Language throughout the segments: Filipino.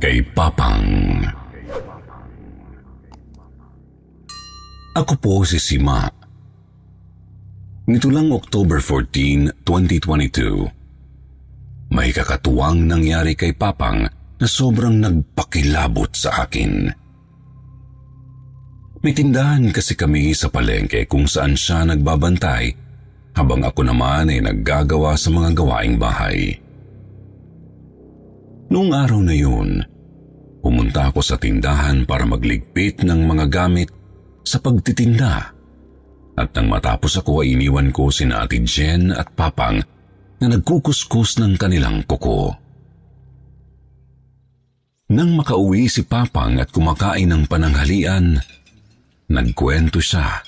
kay Papang. Ako po si Sima. Nito lang October 14, 2022, may kakatuwang nangyari kay Papang na sobrang nagpakilabot sa akin. May tindahan kasi kami sa palengke kung saan siya nagbabantay habang ako naman ay naggagawa sa mga gawaing bahay. Noong araw na yun, pumunta ako sa tindahan para magligpit ng mga gamit sa pagtitinda. At nang matapos ako ay iniwan ko sina Ate Jen at Papang na nagkukuskus ng kanilang kuko. Nang makauwi si Papang at kumakain ng pananghalian, nagkwento siya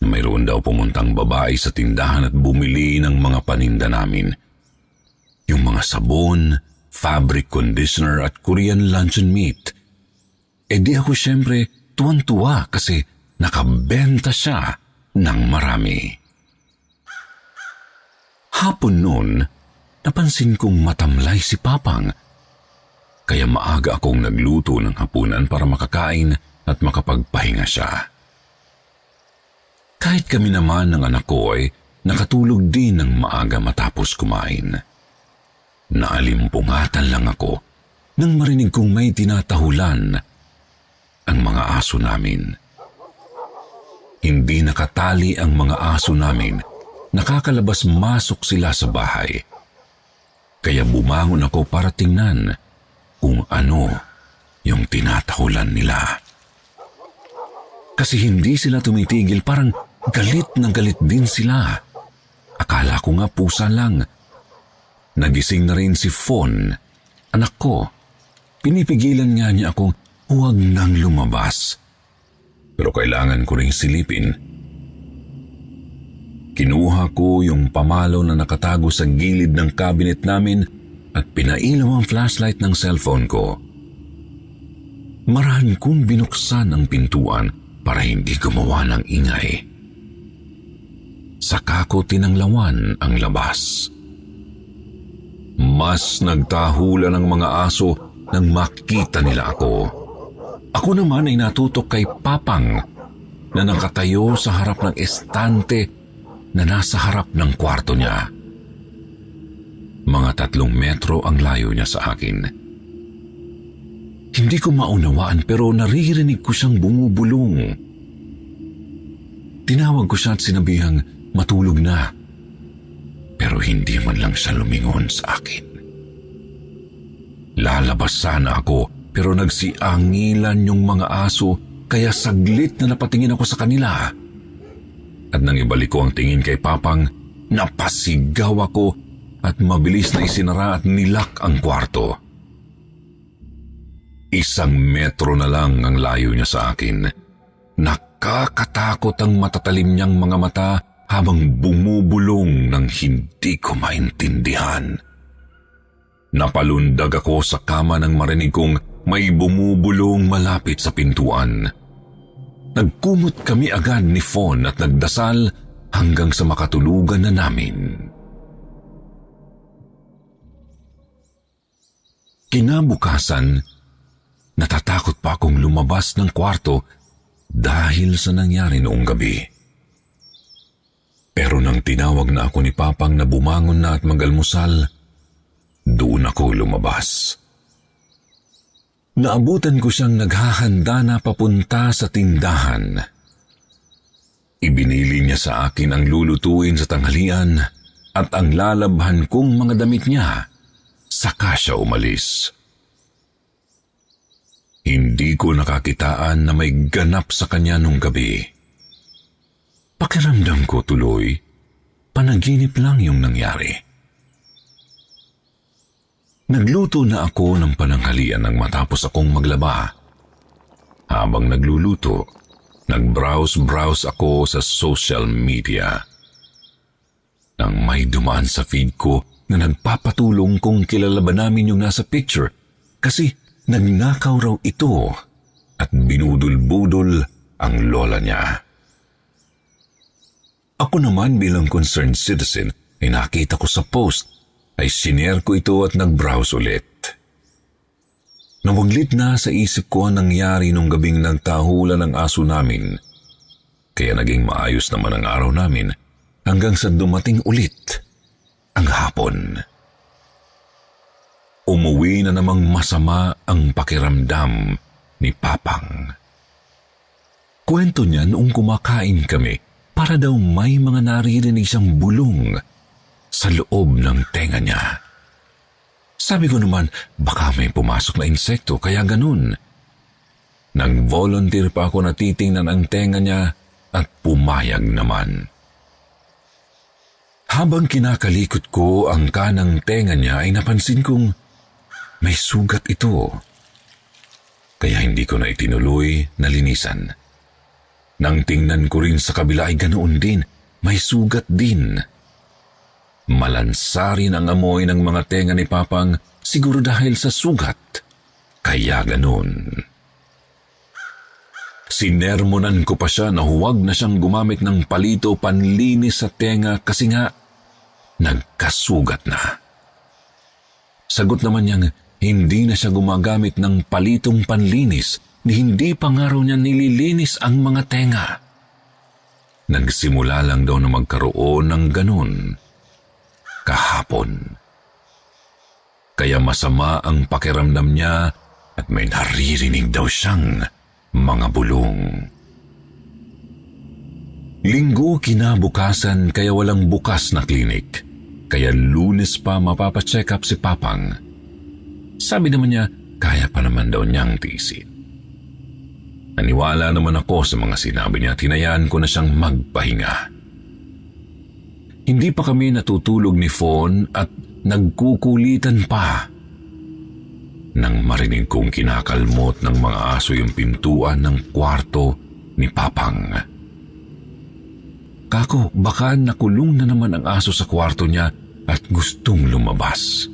na mayroon daw pumuntang babae sa tindahan at bumili ng mga paninda namin. Yung mga sabon, fabric conditioner at Korean luncheon meat. E di ako syempre tuwan-tuwa kasi nakabenta siya ng marami. Hapon noon, napansin kong matamlay si Papang. Kaya maaga akong nagluto ng hapunan para makakain at makapagpahinga siya. Kahit kami naman ng anak ko ay nakatulog din ng maaga matapos kumain. Naalimpungatan lang ako nang marinig kong may tinatahulan ang mga aso namin. Hindi nakatali ang mga aso namin, nakakalabas-masok sila sa bahay. Kaya bumangon ako para tingnan kung ano yung tinatahulan nila. Kasi hindi sila tumitigil, parang galit na galit din sila. Akala ko nga pusa lang. Nagising na rin si Fon, anak ko. Pinipigilan nga niya akong huwag nang lumabas. Pero kailangan ko ring silipin. Kinuha ko yung pamalo na nakatago sa gilid ng cabinet namin at pinailaw ang flashlight ng cellphone ko. Marahan kong binuksan ang pintuan para hindi gumawa ng ingay. Saka ko tinanglawan ang labas. Mas nagtahulan ang mga aso nang makita nila ako. Ako naman ay natutok kay Papang na nakatayo sa harap ng estante na nasa harap ng kwarto niya. Mga 3 metro ang layo niya sa akin. Hindi ko maunawaan pero naririnig ko siyang bumubulong. Tinawag ko siya at sinabihang matulog na. Pero hindi man lang siya lumingon sa akin. Lalabas sana ako pero nagsiangilan yung mga aso kaya saglit na napatingin ako sa kanila. At nang ibalik ko ang tingin kay Papang, napasigaw ako at mabilis na isinara at nilak ang kwarto. 1 metro na lang ang layo niya sa akin. Nakakatakot ang matatalim niyang mga mata habang bumubulong ng hindi ko maintindihan. Napalundag ako sa kama nang marinig kong may bumubulong malapit sa pintuan. Nagkumot kami agad ni Fon at nagdasal hanggang sa makatulugan na namin. Kinabukasan, natatakot pa akong lumabas ng kwarto dahil sa nangyari noong gabi. Pero nang tinawag na ako ni Papang na bumangon na at mag-almusal, doon ako lumabas. Naabutan ko siyang naghahanda na papunta sa tindahan. Ibinili niya sa akin ang lulutuin sa tanghalian at ang lalabhan kong mga damit niya, saka siya umalis. Hindi ko nakakitaan na may ganap sa kanya nung gabi. Pakiramdam ko tuloy, panaginip lang yung nangyari. Nagluto na ako ng pananghalian nang matapos akong maglaba. Habang nagluluto, nag-browse ako sa social media. Nang may dumaan sa feed ko na nagpapatulong kung kilala ba namin yung nasa picture kasi nagnakaw raw ito at binudol-budol ang lola niya. Ako naman bilang concerned citizen ay nakita ko sa post ay sinare ko ito at nag-browse ulit. Nawaglit na sa isip ko ang nangyari nung gabing nagtahulan ng aso namin. Kaya naging maayos naman ang araw namin hanggang sa dumating ulit ang hapon. Umuwi na namang masama ang pakiramdam ni Papang. Kwento niya noong kumakain kami para daw may mga naririnig siyang bulong sa loob ng tenga niya. Sabi ko naman, baka may pumasok na insekto, kaya ganun. Nag-volunteer pa ako na titingnan ang tenga niya at pumayag naman. Habang kinakalikot ko ang kanang tenga niya ay napansin kong may sugat ito. Kaya hindi ko na itinuloy na linisan. Nang tingnan ko rin sa kabila ay ganoon din, may sugat din. Malansarin ang amoy ng mga tenga ni Papang siguro dahil sa sugat. Kaya ganun. Sinermonan ko pa siya na huwag na siyang gumamit ng palito panlinis sa tenga kasi nga nagkasugat na. Sagot naman niyang hindi na siya gumagamit ng palitong panlinis ni hindi pa nga raw niya nililinis ang mga tenga. Nagsimula lang daw na magkaroon ng ganun kahapon. Kaya masama ang pakiramdam niya at may naririnig daw siyang mga bulong. Linggo kinabukasan kaya walang bukas na klinik. Kaya Lunes pa mapapacheck up si Papang. Sabi naman niya, kaya pa naman daw niyang tiisin. Naniwala naman ako sa mga sinabi niya at hinayaan ko na siyang magpahinga. Hindi pa kami natutulog ni Fawn at nagkukulitan pa. Nang marinig kong kinakalmot ng mga aso yung pintuan ng kwarto ni Papang. Kako, baka nakulong na naman ang aso sa kwarto niya at gustong lumabas.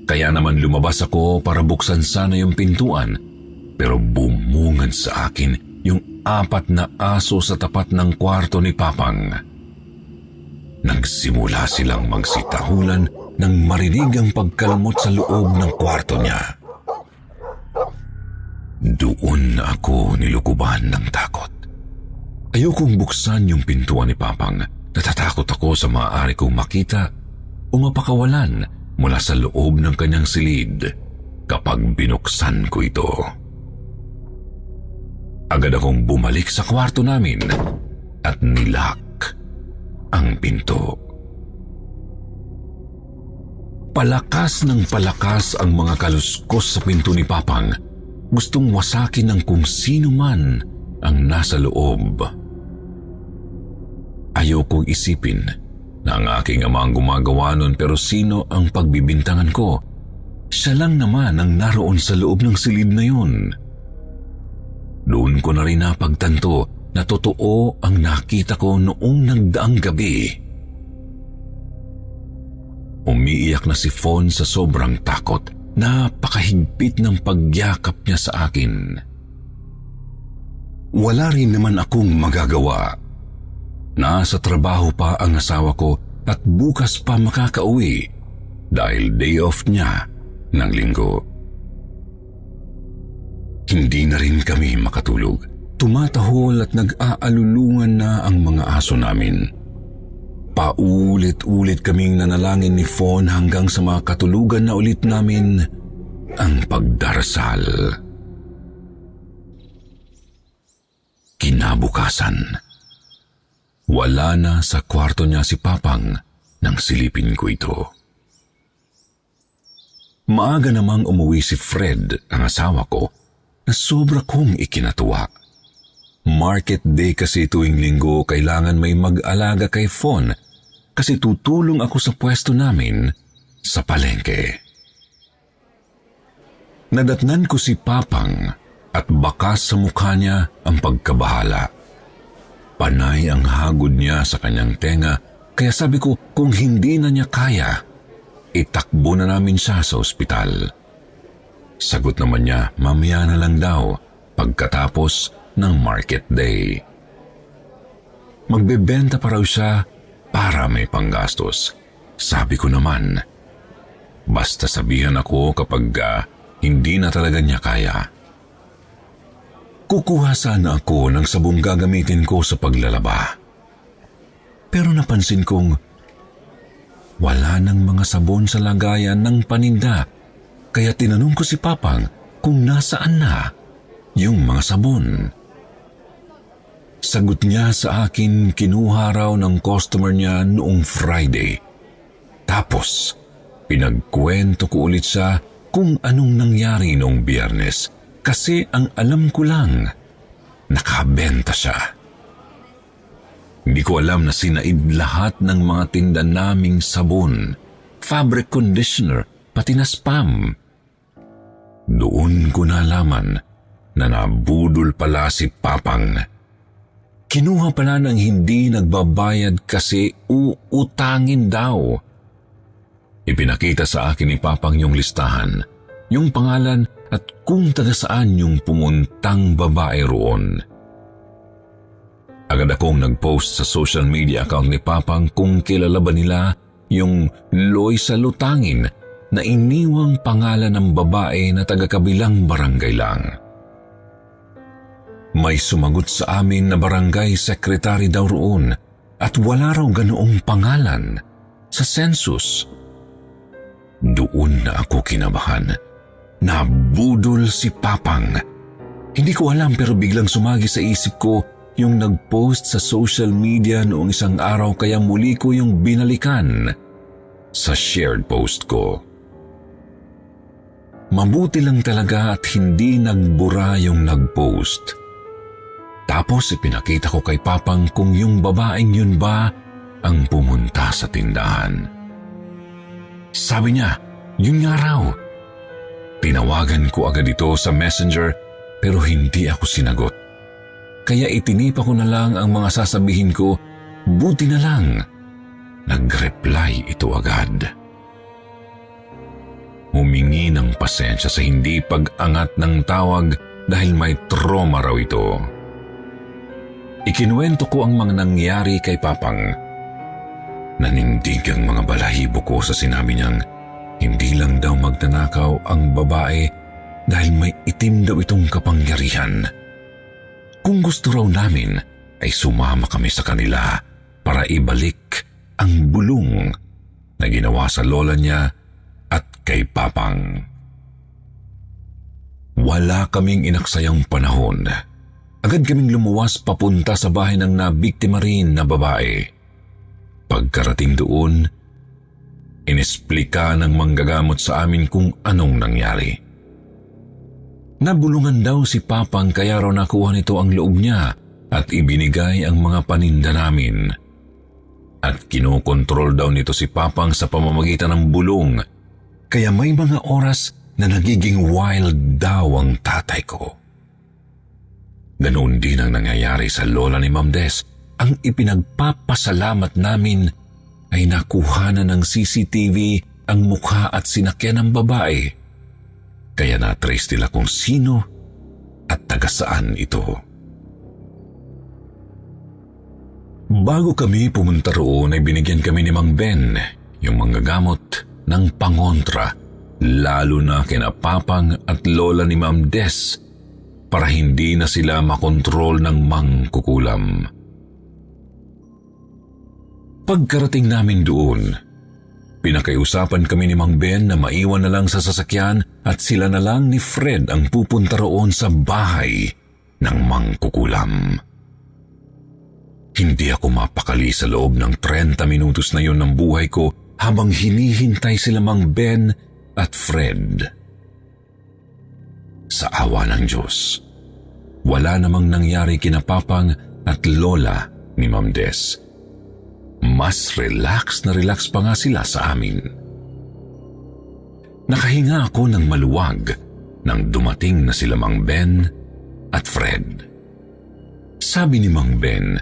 Kaya naman lumabas ako para buksan sana yung pintuan, pero bumungad sa akin yung 4 na aso sa tapat ng kwarto ni Papang. Nagsimula silang magsitahulan nang marinig ang pagkalmot sa loob ng kwarto niya. Doon ako nilukuban ng takot. Ayokong buksan yung pintuan ni Papang. Natatakot ako sa maaari kong makita o mapakawalan mula sa loob ng kanyang silid kapag binuksan ko ito. Agad akong bumalik sa kwarto namin at nilak ang pinto. Palakas ng palakas ang mga kaluskos sa pinto ni Papang. Gustong wasakin ng kung sino man ang nasa loob. Ayokong isipin na ang aking ama ang gumagawa nun, pero sino ang pagbibintangan ko? Siya lang naman ang naroon sa loob ng silid na yun. Doon ko na rin napagtanto na totoo ang nakita ko noong nagdaang gabi. Umiiyak na si Fawn sa sobrang takot. Napakahigpit ng pagyakap niya sa akin. Wala rin naman akong magagawa. Nasa trabaho pa ang asawa ko at bukas pa makakauwi dahil day off niya ng linggo. Hindi na rin kami makatulog. Tumatahol at nag-aalulungan na ang mga aso namin. Paulit-ulit kaming nanalangin ni Fawn hanggang sa makatulugan na ulit namin ang pagdarasal. Kinabukasan, wala na sa kwarto niya si Papang nang silipin ko ito. Maaga namang umuwi si Fred, ang asawa ko, na sobra kong ikinatuwa. Market day kasi tuwing linggo, kailangan may mag-alaga kay Fawn kasi tutulong ako sa pwesto namin sa palengke. Nadatnan ko si Papang at bakas sa mukha niya ang pagkabahala. Panay ang hagod niya sa kanyang tenga, kaya sabi ko kung hindi na niya kaya, itakbo na namin siya sa ospital. Sagot naman niya, mamaya na lang daw pagkatapos ng market day. Magbebenta pa raw siya para may panggastos. Sabi ko naman, Basta sabihan ako kapag hindi na talaga niya kaya. Kukuha sana ako ng sabong gagamitin ko sa paglalaba. Pero napansin kong wala nang mga sabon sa lagayan ng paninda, kaya tinanong ko si Papang kung nasaan na yung mga sabon. Sagot niya sa akin, kinuha raw ng customer niya noong Friday. Tapos, pinagkwento ko ulit siya kung anong nangyari noong Biyernes, kasi ang alam ko lang, nakabenta siya. Hindi ko alam na sinaid lahat ng mga tinda naming sabon, fabric conditioner, pati na spam. Doon ko nalaman na nabudol pala si Papang. Kinuha pala ng hindi nagbabayad kasi uutangin daw. Ipinakita sa akin ni Papang yung listahan, yung pangalan at kung taga saan yung pumuntang babae roon. Agad akong nag-post sa social media account ni Papang kung kilala ba nila yung Loisa Lutangin na iniwang pangalan ng babae na taga-kabilang barangay lang. May sumagot sa amin na barangay secretary daw roon at wala raw ganoong pangalan sa census. Doon na ako kinabahan. Nabudol si Papang. Hindi ko alam pero biglang sumagi sa isip ko yung nag-post sa social media noong isang araw kaya muli ko yung binalikan sa shared post ko. Mabuti lang talaga at hindi nagbura yung nag-post. Tapos ipinakita ko kay Papang kung yung babaeng yun ba ang pumunta sa tindahan. Sabi niya, yun nga raw. Tinawagan ko agad ito sa messenger pero hindi ako sinagot. Kaya itinipa ko na lang ang mga sasabihin ko, buti na lang. Nag-reply ito agad. Humingi ng pasensya sa hindi pag-angat ng tawag dahil may trauma raw ito. Ikinuwento ko ang mga nangyari kay Papang. Nanindig ang mga balahibo ko sa sinabi niyang hindi lang daw magnanakaw ang babae dahil may itim daw itong kapangyarihan. Kung gusto raw namin ay sumama kami sa kanila para ibalik ang bulong na ginawa sa lola niya at kay Papang. Wala kaming inaksayang panahon. Agad kaming lumuwas papunta sa bahay ng nabiktima rin na babae. Pagkarating doon, inesplika ng manggagamot sa amin kung anong nangyari. Nabulungan daw si Papang kaya raw nakuha nito ang loob niya at ibinigay ang mga paninda namin. At kinokontrol daw nito si Papang sa pamamagitan ng bulong, kaya may mga oras na nagiging wild daw ang tatay ko. Ganoon din ang nangyayari sa lola ni Ma'am Des. Ang ipinagpapasalamat namin ay nakuha na ng CCTV ang mukha at sinakyan ng babae. Kaya na-trace nila kung sino at taga saan ito. Bago kami pumunta roon ay binigyan kami ni Mang Ben, yung manggagamot, ng pangontra, lalo na kina Papang at lola ni Ma'am Des, para hindi na sila makontrol ng mangkukulam. Pagkarating namin doon, pinakaiusapan kami ni Mang Ben na maiwan na lang sa sasakyan at sila na lang ni Fred ang pupunta roon sa bahay ng mangkukulam. Hindi ako mapakali sa loob ng 30 minutos na yon ng buhay ko habang hinihintay sila Mang Ben at Fred. Sa awa ng Diyos, wala namang nangyari kina Papang at lola ni Ma'am Des. Mas relax na relax pa nga sila sa amin. Nakahinga ako ng maluwag nang dumating na sila Mang Ben at Fred. Sabi ni Mang Ben,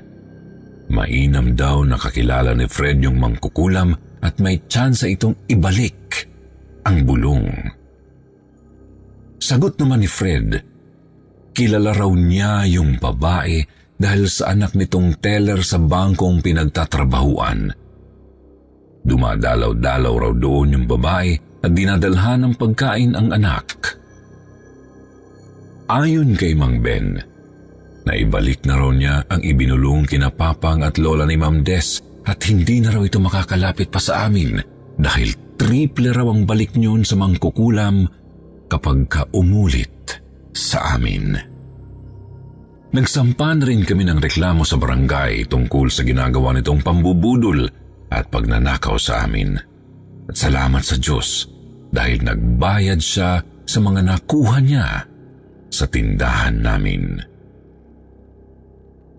mainam daw nakakilala ni Fred yung mangkukulam at may tsansa itong ibalik ang bulong. Sagot naman ni Fred, kilala raw niya yung babae dahil sa anak nitong teller sa bangkong pinagtatrabahuan. Dumadalaw-dalaw raw doon yung babae at dinadalhan ng pagkain ang anak. Ayon kay Mang Ben, naibalik na raw niya ang ibinulong kina Papang at Lola ni Ma'am Des at hindi na raw ito makakalapit pa sa amin dahil triple raw ang balik niyon sa mangkukulam kapag umulit sa amin. Nagsampan rin kami ng reklamo sa barangay tungkol sa ginagawa nitong pambubudol at pagnanakaw sa amin. At salamat sa Diyos dahil nagbayad siya sa mga nakuha niya sa tindahan namin.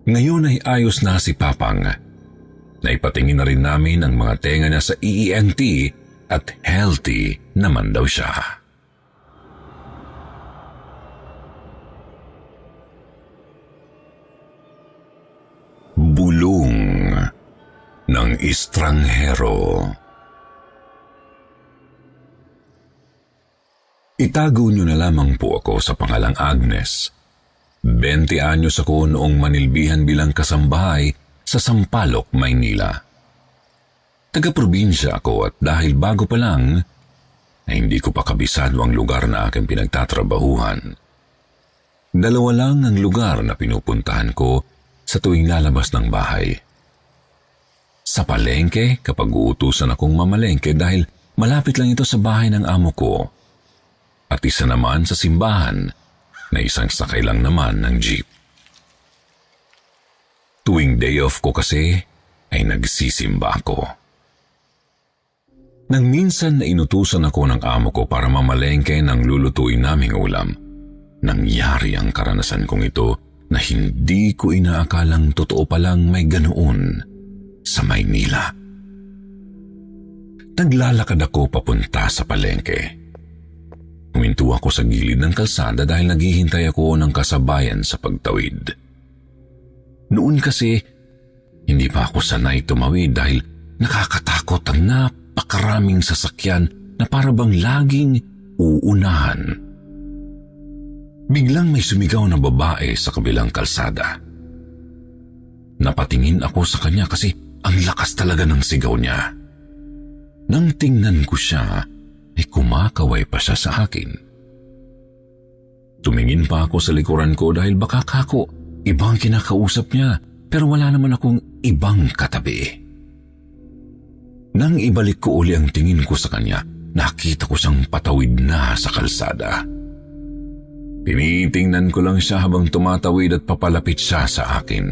Ngayon ay ayos na si Papang. Naipatingin na rin namin ang mga tenga niya sa EENT at healthy naman daw siya. Bulong ng Estranghero. Itago niyo na lamang po ako sa pangalang Agnes. 20 anyos ako noong manilbihan bilang kasambahay sa Sampaloc, Maynila. Taga-probinsya ako at dahil bago pa lang, ay hindi ko pa kabisado ang lugar na aking pinagtatrabahuhan. 2 lang ang lugar na pinupuntahan ko sa tuwing lalabas ng bahay. Sa palengke kapag uutusan akong mamalengke dahil malapit lang ito sa bahay ng amo ko. At isa naman sa simbahan na isang sakay lang naman ng jeep. Tuwing day off ko kasi ay nagsisimba ako. Nang minsan na inutusan ako ng amo ko para mamalengke ng lulutuin naming ulam, nangyari ang karanasan kong ito na hindi ko inaakalang totoo palang may ganoon sa Maynila. Naglalakad ako papunta sa palengke. Huminto ako sa gilid ng kalsada dahil naghihintay ako ng kasabayan sa pagtawid. Noon kasi, hindi pa ako sanay tumawid dahil nakakatakot ang napakaraming sasakyan na para bang laging uunahan. Biglang may sumigaw na babae sa kabilang kalsada. Napatingin ako sa kanya kasi ang lakas talaga ng sigaw niya. Nang tingnan ko siya, ay kumakaway pa siya sa akin. Tumingin pa ako sa likuran ko dahil baka kako, ibang kinakausap niya pero wala naman akong ibang katabi. Nang ibalik ko uli ang tingin ko sa kanya, nakita ko siyang patawid na sa kalsada. Tinitingnan ko lang siya habang tumatawid at papalapit siya sa akin.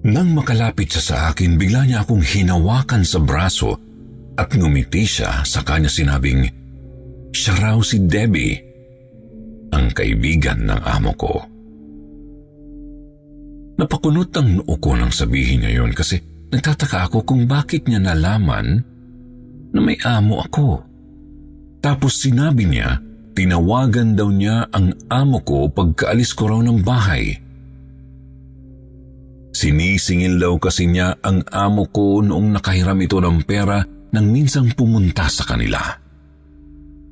Nang makalapit siya sa akin, bigla niya akong hinawakan sa braso at ngumiti siya sa kanya sinabing, siya raw si Debbie, ang kaibigan ng amo ko. Napakunot ang noo ko nang sabihin niya yun kasi nagtataka ako kung bakit niya nalaman na may amo ako. Tapos sinabi niya, tinawagan daw niya ang amo ko pagkaalis ko raw ng bahay. Sinisingil daw kasi niya ang amo ko noong nakahiram ito ng pera nang minsang pumunta sa kanila.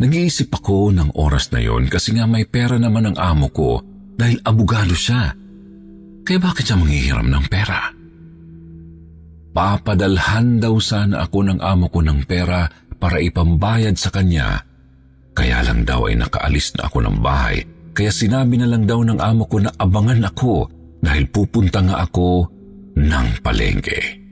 Nag-iisip ako ng oras na yon kasi nga may pera naman ang amo ko dahil abogado siya. Kaya bakit siya manghihiram ng pera? Papadalhan daw sana ako ng amo ko ng pera para ipambayad sa kanya. Kaya lang daw ay nakaalis na ako ng bahay. Kaya sinabi na lang daw ng amo ko na abangan ako dahil pupunta nga ako ng palengke.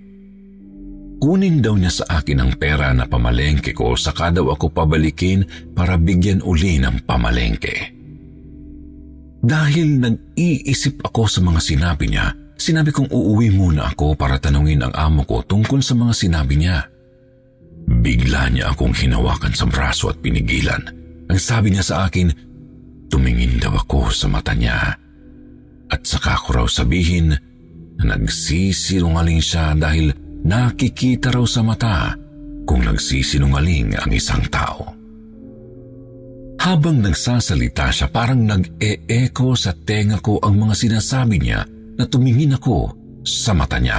Kunin daw niya sa akin ang pera na pamalengke ko saka daw ako pabalikin para bigyan uli ng pamalengke. Dahil nag-iisip ako sa mga sinabi niya, sinabi kong uuwi muna ako para tanungin ang amo ko tungkol sa mga sinabi niya. Bigla niya akong hinawakan sa braso at pinigilan. Ang sabi niya sa akin, tumingin daw ako sa mata niya. At saka ko raw sabihin na nagsisinungaling siya dahil nakikita raw sa mata kung nagsisinungaling ang isang tao. Habang nagsasalita siya, parang nag-e-echo sa tenga ko ang mga sinasabi niya na tumingin ako sa mata niya.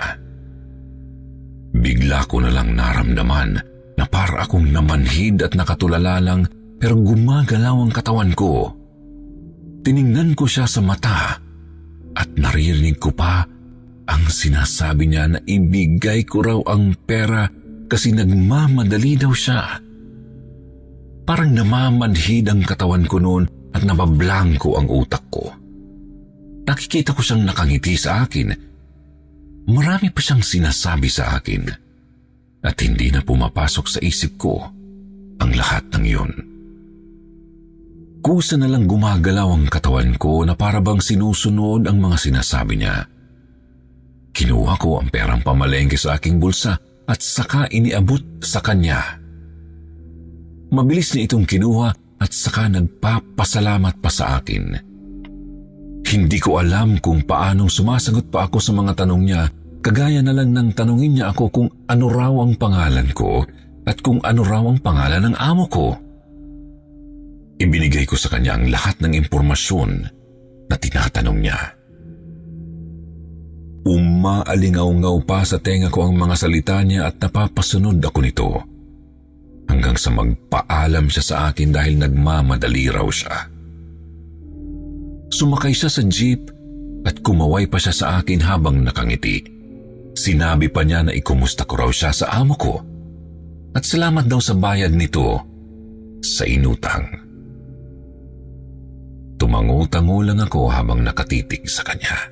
Bigla ko na lang naramdaman na para akong namanhid at nakatulala lang pero gumagalaw ang katawan ko. Tiningnan ko siya sa mata at naririnig ko pa ang sinasabi niya na ibigay ko raw ang pera kasi nagmamadali daw siya. Parang namamanhid ang katawan ko noon at nabablangko ang utak ko. Nakikita ko siyang nakangiti sa akin. Marami pa siyang sinasabi sa akin at hindi na pumapasok sa isip ko ang lahat ng yun. Kusa na lang gumagalaw ang katawan ko na para bang sinusunod ang mga sinasabi niya. Kinuha ko ang perang pamalengke sa aking bulsa at saka iniabot sa kanya. Mabilis niya itong kinuha at saka nagpapasalamat pa sa akin. Hindi ko alam kung paanong sumasagot pa ako sa mga tanong niya, kagaya na lang ng tanungin niya ako kung ano raw ang pangalan ko at kung ano raw ang pangalan ng amo ko. Ibinigay ko sa kanya ang lahat ng impormasyon na tinatanong niya. Umaalingaw-ngaw pa sa tenga ko ang mga salita niya at napapasunod ako nito. Hanggang sa magpaalam siya sa akin dahil nagmamadali raw siya. Sumakay siya sa jeep at kumaway pa siya sa akin habang nakangiti. Sinabi pa niya na ikumusta ko raw siya sa amo ko at salamat daw sa bayad nito sa inutang. Tumango-tango lang ako habang nakatitig sa kanya.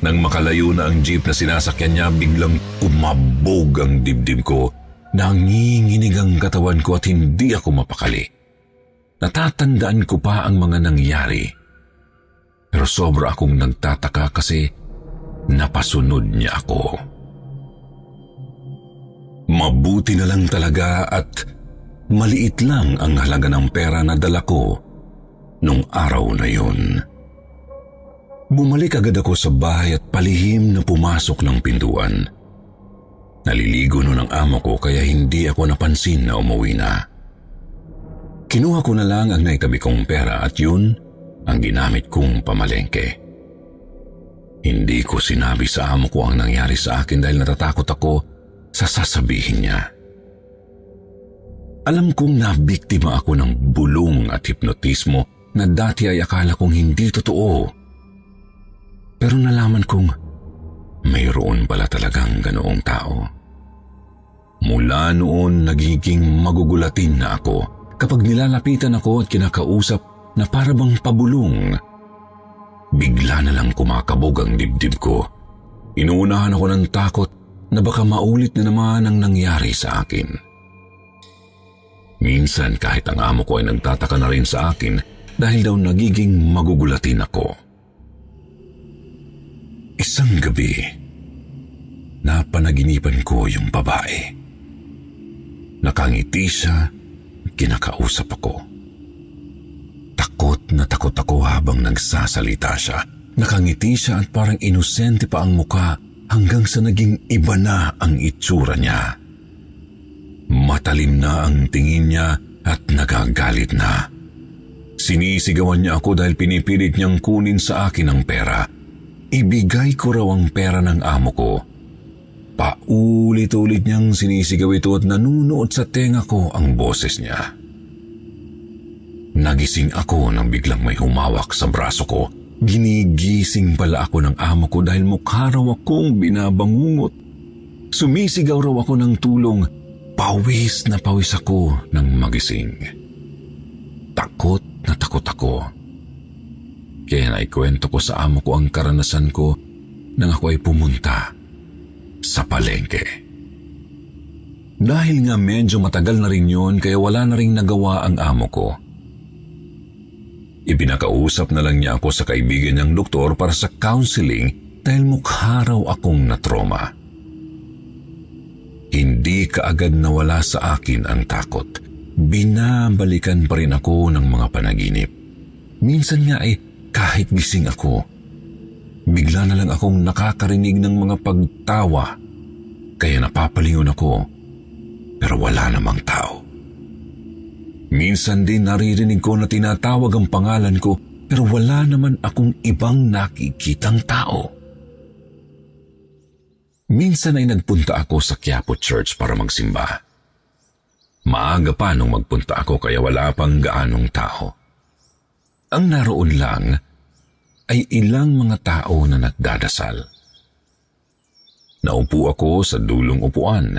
Nang makalayo na ang jeep na sinasakyan niya, biglang umabog ang dibdib ko. Nanginginig ang katawan ko at hindi ako mapakali. Natatandaan ko pa ang mga nangyari. Pero sobra akong nagtataka kasi napasunod niya ako. Mabuti na lang talaga at maliit lang ang halaga ng pera na dala ko nung araw na yun. Bumalik agad ako sa bahay at palihim na pumasok ng pintuan. Naliligo noon ang amo ko kaya hindi ako napansin na umuwi na. Kinuha ko na lang ang naitabi kong pera at yun ang ginamit kong pamalengke. Hindi ko sinabi sa amo ko ang nangyari sa akin dahil natatakot ako sa sasabihin niya. Alam kong nabiktima ako ng bulong at hipnotismo na dati ay akala kong hindi totoo. Pero nalaman kong mayroon pala talagang ganoong tao. Mula noon nagiging magugulatin na ako kapag nilalapitan ako at kinakausap na para bang pabulong. Bigla na lang kumakabog ang dibdib ko. Inuunahan ako ng takot na baka maulit na naman ang nangyari sa akin. Minsan kahit ang amo ko ay nagtataka na rin sa akin dahil daw nagiging magugulatin ako. Isang gabi, napanaginipan ko yung babae. Nakangiti siya at kinakausap ako. Takot na takot ako habang nagsasalita siya. Nakangiti siya at parang inosente pa ang muka hanggang sa naging iba na ang itsura niya. Matalim na ang tingin niya at nagagalit na. Sinisigawan niya ako dahil pinipilit niyang kunin sa akin ang pera. Ibigay ko raw ang pera ng amo ko. Paulit-ulit niyang sinisigaw ito at nanunood sa tenga ko ang boses niya. Nagising ako nang biglang may humawak sa braso ko. Ginigising pala ako ng amo ko dahil mukha raw akong binabangungot. Sumisigaw raw ako ng tulong. Pawis na pawis ako nang magising. Takot na takot ako. Kaya naikwento ko sa amo ko ang karanasan ko nang ako ay pumunta sa palengke. Dahil nga medyo matagal na rin yun kaya wala na rin nagawa ang amo ko. Ipinakausap na lang niya ako sa kaibigan niyang doktor para sa counseling dahil mukha raw akong natroma. Hindi kaagad nawala sa akin ang takot. Binabalikan pa rin ako ng mga panaginip. Minsan nga ay kahit gising ako, bigla na lang akong nakakarinig ng mga pagtawa, kaya napapalingon ako, pero wala namang tao. Minsan din naririnig ko na tinatawag ang pangalan ko, pero wala naman akong ibang nakikitang tao. Minsan ay nagpunta ako sa Quiapo Church para magsimba. Maaga pa nung magpunta ako kaya wala pang gaanong tao. Ang naroon lang ay ilang mga tao na nagdadasal. Naupo ako sa dulong upuan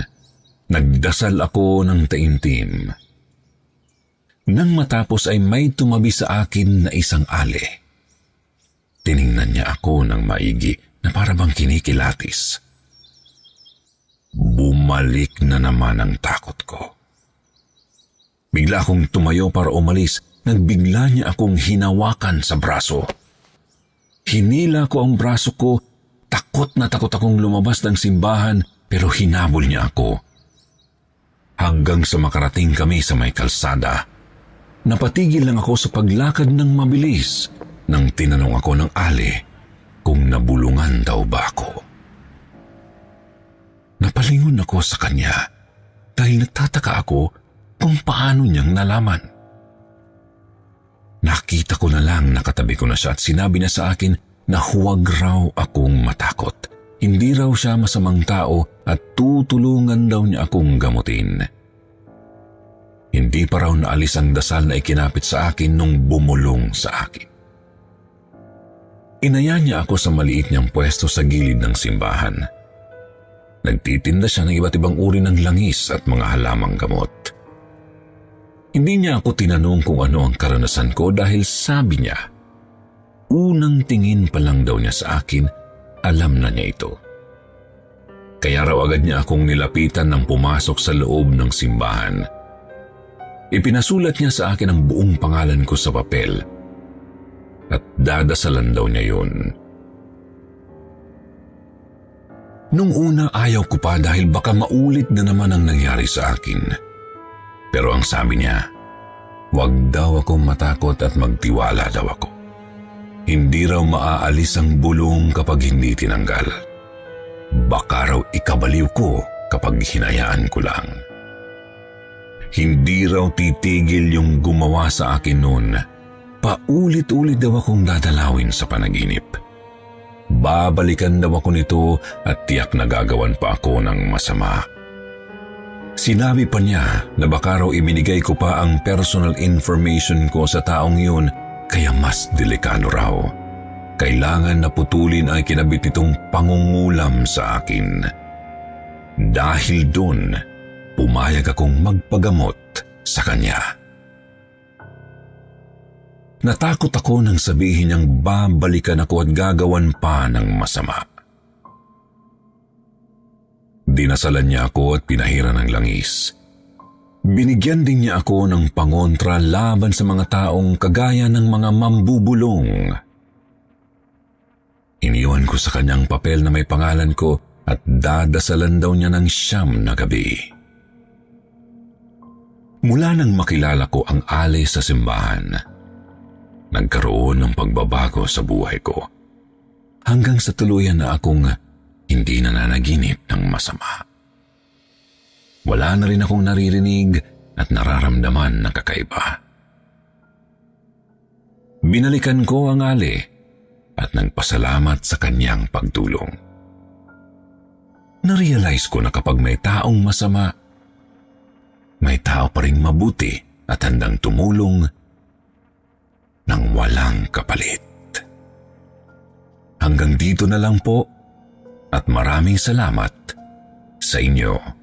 Nagdasal ako ng taimtim. Nang matapos ay may tumabi sa akin na isang ale. Tiningnan niya ako ng maigi na para bang kinikilatis. Bumalik na naman ang takot ko. Bigla akong tumayo para umalis. Nagbigla niya akong hinawakan sa braso. Hinila ko ang braso ko. Takot na takot akong lumabas ng simbahan pero hinabol niya ako. Hanggang sa makarating kami sa may kalsada. Napatigil lang ako sa paglakad ng mabilis nang tinanong ako ng ale kung nabulungan daw ba ako. Napalingon ako sa kanya dahil nagtataka ako kung paano niyang nalaman. Nakita ko na lang nakatabi ko na siya at sinabi niya sa akin na huwag raw akong matakot. Hindi raw siya masamang tao at tutulungan daw niya akong gamutin. Hindi pa raw naalis ang dasal na ikinapit sa akin nung bumulong sa akin. Inaya niya ako sa maliit niyang pwesto sa gilid ng simbahan. Nagtitinda siya ng iba't ibang uri ng langis at mga halamang gamot. Hindi niya ako tinanong kung ano ang karanasan ko dahil sabi niya, unang tingin pa lang daw niya sa akin, alam na niya ito. Kaya raw agad niya akong nilapitan nang pumasok sa loob ng simbahan. Ipinasulat niya sa akin ang buong pangalan ko sa papel at dadasalan daw niya yun. Nung una ayaw ko pa dahil baka maulit na naman ang nangyari sa akin. Pero ang sabi niya, wag daw akong matakot at magtiwala daw ako. Hindi raw maaalis ang bulong kapag hindi tinanggal. Baka raw ikabaliw ko kapag hinayaan ko lang. Hindi raw titigil yung gumawa sa akin noon. Paulit-ulit daw akong dadalawin sa panaginip. Babalikan daw ako nito at tiyak na gagawan pa ako ng masama. Sinabi pa niya na baka raw ibinigay ko pa ang personal information ko sa taong yun kaya mas delikado raw. Kailangan na putulin ang kinabit nitong pangungulam sa akin. Dahil dun, pumayag akong magpagamot sa kanya. Natakot ako nang sabihin niyang babalikan ako at gagawan pa ng masama. Dinasalan niya ako at pinahira ng langis. Binigyan din niya ako ng pangontra laban sa mga taong kagaya ng mga mambubulong. Iniwan ko sa kanyang papel na may pangalan ko at dadasalan daw niya ng 9 na gabi. Mula nang makilala ko ang ale sa simbahan, nagkaroon ng pagbabago sa buhay ko. Hanggang sa tuluyan na akong hindi nananaginip ng masama. Wala na rin akong naririnig at nararamdaman ng kakaiba. Binalikan ko ang ali at nagpasalamat sa kanyang pagtulong. Narealize ko na kapag may taong masama, may tao pa ring mabuti at handang tumulong ng walang kapalit. Hanggang dito na lang po at maraming salamat sa inyo.